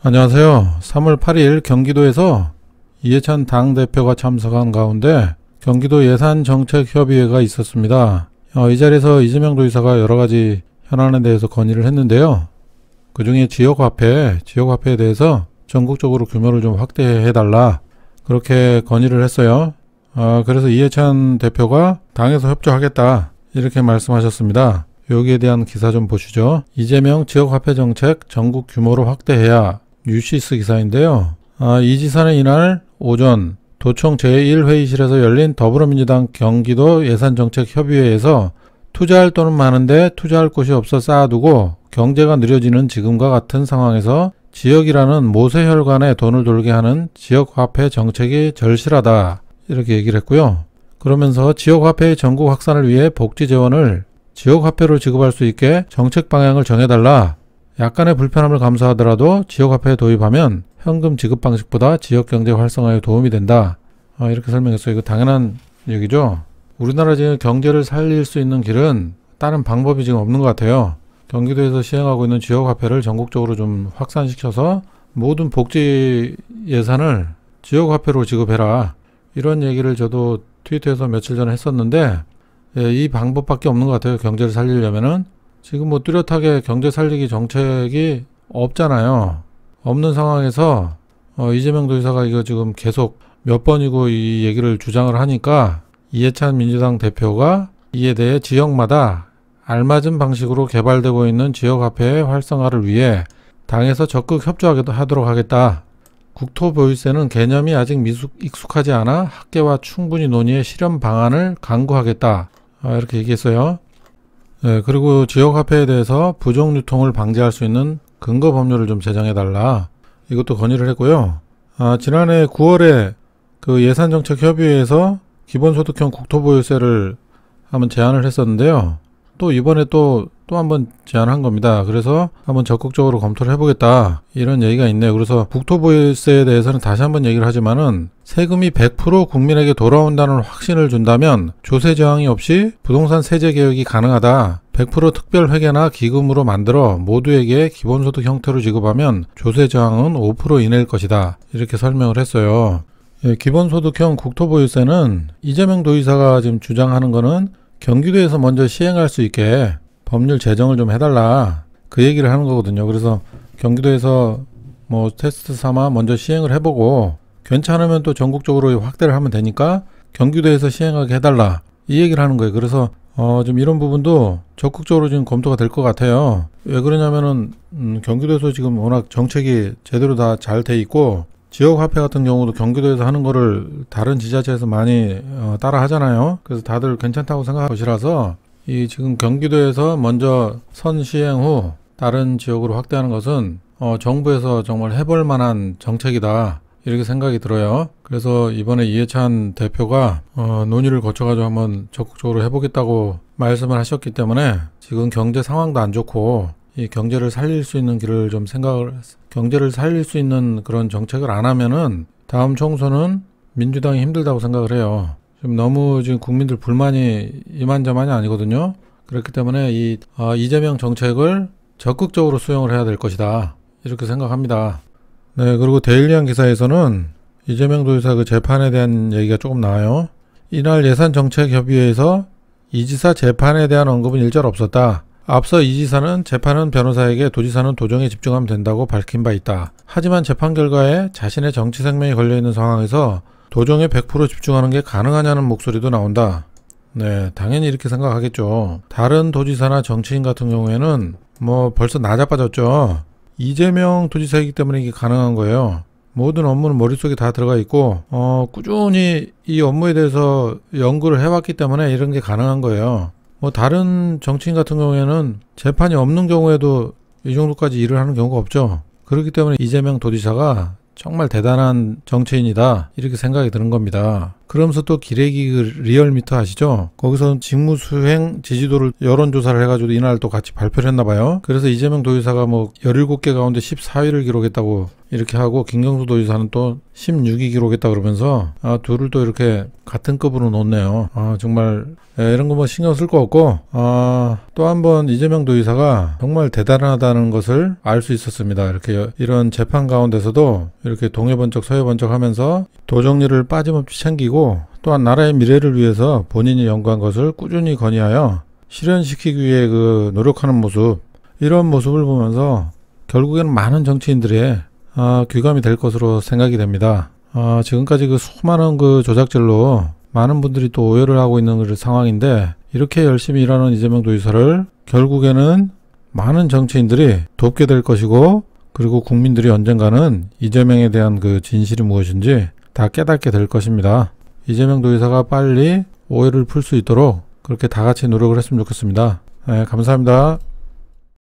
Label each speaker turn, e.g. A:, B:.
A: 안녕하세요. 3월 8일 경기도에서 이해찬 당대표가 참석한 가운데 경기도 예산정책협의회가 있었습니다. 이 자리에서 이재명 도지사가 여러가지 현안에 대해서 건의를 했는데요. 그 중에 지역화폐에 대해서 전국적으로 규모를 좀 확대해달라 그렇게 건의를 했어요. 그래서 이해찬 대표가 당에서 협조하겠다 이렇게 말씀하셨습니다. 여기에 대한 기사 좀 보시죠. 이재명 지역화폐 정책 전국 규모로 확대해야 뉴시스 기사인데요. 이 지사는 이날 오전 도청 제1회의실에서 열린 더불어민주당 경기도 예산정책협의회에서 투자할 돈은 많은데 투자할 곳이 없어 쌓아두고 경제가 느려지는 지금과 같은 상황에서 지역이라는 모세혈관에 돈을 돌게 하는 지역화폐 정책이 절실하다 이렇게 얘기를 했고요. 그러면서 지역화폐의 전국 확산을 위해 복지재원을 지역화폐로 지급할 수 있게 정책 방향을 정해달라. 약간의 불편함을 감수하더라도 지역화폐에 도입하면 현금 지급 방식보다 지역경제 활성화에 도움이 된다. 이렇게 설명했어요. 이거 당연한 얘기죠. 우리나라 지금 경제를 살릴 수 있는 길은 다른 방법이 지금 없는 것 같아요. 경기도에서 시행하고 있는 지역화폐를 전국적으로 좀 확산시켜서 모든 복지 예산을 지역화폐로 지급해라. 이런 얘기를 저도 트위터에서 며칠 전에 했었는데 이 방법밖에 없는 것 같아요. 경제를 살리려면은 지금 뭐 뚜렷하게 경제 살리기 정책이 없잖아요. 없는 상황에서 이재명 도지사가 이거 지금 계속 몇 번이고 이 얘기를 주장을 하니까 이해찬 민주당 대표가 이에 대해 지역마다 알맞은 방식으로 개발되고 있는 지역화폐의 활성화를 위해 당에서 적극 협조하도록 하겠다. 국토보유세는 개념이 아직 익숙하지 않아 학계와 충분히 논의해 실현 방안을 강구하겠다. 이렇게 얘기했어요. 그리고 지역화폐에 대해서 부정 유통을 방지할 수 있는 근거 법률을 좀 제정해달라. 이것도 건의를 했고요. 지난해 9월에 그 예산정책협의회에서 기본소득형 국토보유세를 한번 제안을 했었는데요. 또 이번에 또 한번 제안한 겁니다. 그래서 한번 적극적으로 검토를 해보겠다 이런 얘기가 있네요. 그래서 국토보유세에 대해서는 다시 한번 얘기를 하지만은 세금이 100% 국민에게 돌아온다는 확신을 준다면 조세 저항이 없이 부동산 세제 개혁이 가능하다. 100% 특별회계나 기금으로 만들어 모두에게 기본소득 형태로 지급하면 조세 저항은 5% 이내일 것이다. 이렇게 설명을 했어요. 기본소득형 국토보유세는 이재명 도지사가 지금 주장하는 거는 경기도에서 먼저 시행할 수 있게 법률 제정을 좀 해달라 그 얘기를 하는 거거든요. 그래서 경기도에서 뭐 테스트 삼아 먼저 시행을 해보고 괜찮으면 또 전국적으로 확대를 하면 되니까 경기도에서 시행하게 해달라 이 얘기를 하는 거예요. 그래서 좀 이런 부분도 적극적으로 지금 검토가 될 것 같아요. 왜 그러냐면은 경기도에서 지금 워낙 정책이 제대로 다 잘 돼 있고 지역화폐 같은 경우도 경기도에서 하는 거를 다른 지자체에서 많이 따라 하잖아요. 그래서 다들 괜찮다고 생각할 것이라서 이 지금 경기도에서 먼저 선시행 후 다른 지역으로 확대하는 것은 정부에서 정말 해볼 만한 정책이다 이렇게 생각이 들어요. 그래서 이번에 이해찬 대표가 논의를 거쳐가지고 한번 적극적으로 해보겠다고 말씀을 하셨기 때문에 지금 경제 상황도 안 좋고 이 경제를 살릴 수 있는 길을 좀 경제를 살릴 수 있는 그런 정책을 안 하면은 다음 총선은 민주당이 힘들다고 생각을 해요. 지금 너무 지금 국민들 불만이 이만저만이 아니거든요. 그렇기 때문에 이재명 정책을 적극적으로 수용을 해야 될 것이다. 이렇게 생각합니다. 네, 그리고 데일리한 기사에서는 이재명 도지사 그 재판에 대한 얘기가 조금 나와요. 이날 예산정책협의회에서 이 지사 재판에 대한 언급은 일절 없었다. 앞서 이 지사는 재판은 변호사에게 도지사는 도정에 집중하면 된다고 밝힌 바 있다. 하지만 재판 결과에 자신의 정치 생명이 걸려있는 상황에서 도정에 100% 집중하는 게 가능하냐는 목소리도 나온다. 네, 당연히 이렇게 생각하겠죠. 다른 도지사나 정치인 같은 경우에는 뭐 벌써 나자빠졌죠. 이재명 도지사이기 때문에 이게 가능한 거예요. 모든 업무는 머릿속에 다 들어가 있고 꾸준히 이 업무에 대해서 연구를 해왔기 때문에 이런 게 가능한 거예요. 뭐 다른 정치인 같은 경우에는 재판이 없는 경우에도 이 정도까지 일을 하는 경우가 없죠. 그렇기 때문에 이재명 도지사가 정말 대단한 정치인이다 이렇게 생각이 드는 겁니다. 그러면서 또 기레기 그 리얼미터 아시죠? 거기서 직무수행 지지도를 여론조사를 해가지고 이날 또 같이 발표를 했나봐요. 그래서 이재명 도지사가 뭐 17개 가운데 14위를 기록했다고 이렇게 하고, 김경수 도지사는 또 16위 기록했다 그러면서 둘을 또 이렇게 같은 급으로 놓네요. 정말 이런 거 뭐 신경 쓸 거 없고, 또 한 번 이재명 도지사가 정말 대단하다는 것을 알 수 있었습니다. 이렇게 이런 재판 가운데서도 이렇게 동해번쩍 서해번쩍 하면서 도정리를 빠짐없이 챙기고, 또한 나라의 미래를 위해서 본인이 연구한 것을 꾸준히 건의하여 실현시키기 위해 그 노력하는 모습, 이런 모습을 보면서 결국에는 많은 정치인들의 귀감이 될 것으로 생각이 됩니다. 지금까지 그 수많은 그 조작질로 많은 분들이 또 오해를 하고 있는 그 상황인데, 이렇게 열심히 일하는 이재명 도지사를 결국에는 많은 정치인들이 돕게 될 것이고, 그리고 국민들이 언젠가는 이재명에 대한 그 진실이 무엇인지 다 깨닫게 될 것입니다. 이재명 도지사가 빨리 오해를 풀 수 있도록 그렇게 다 같이 노력을 했으면 좋겠습니다. 네, 감사합니다.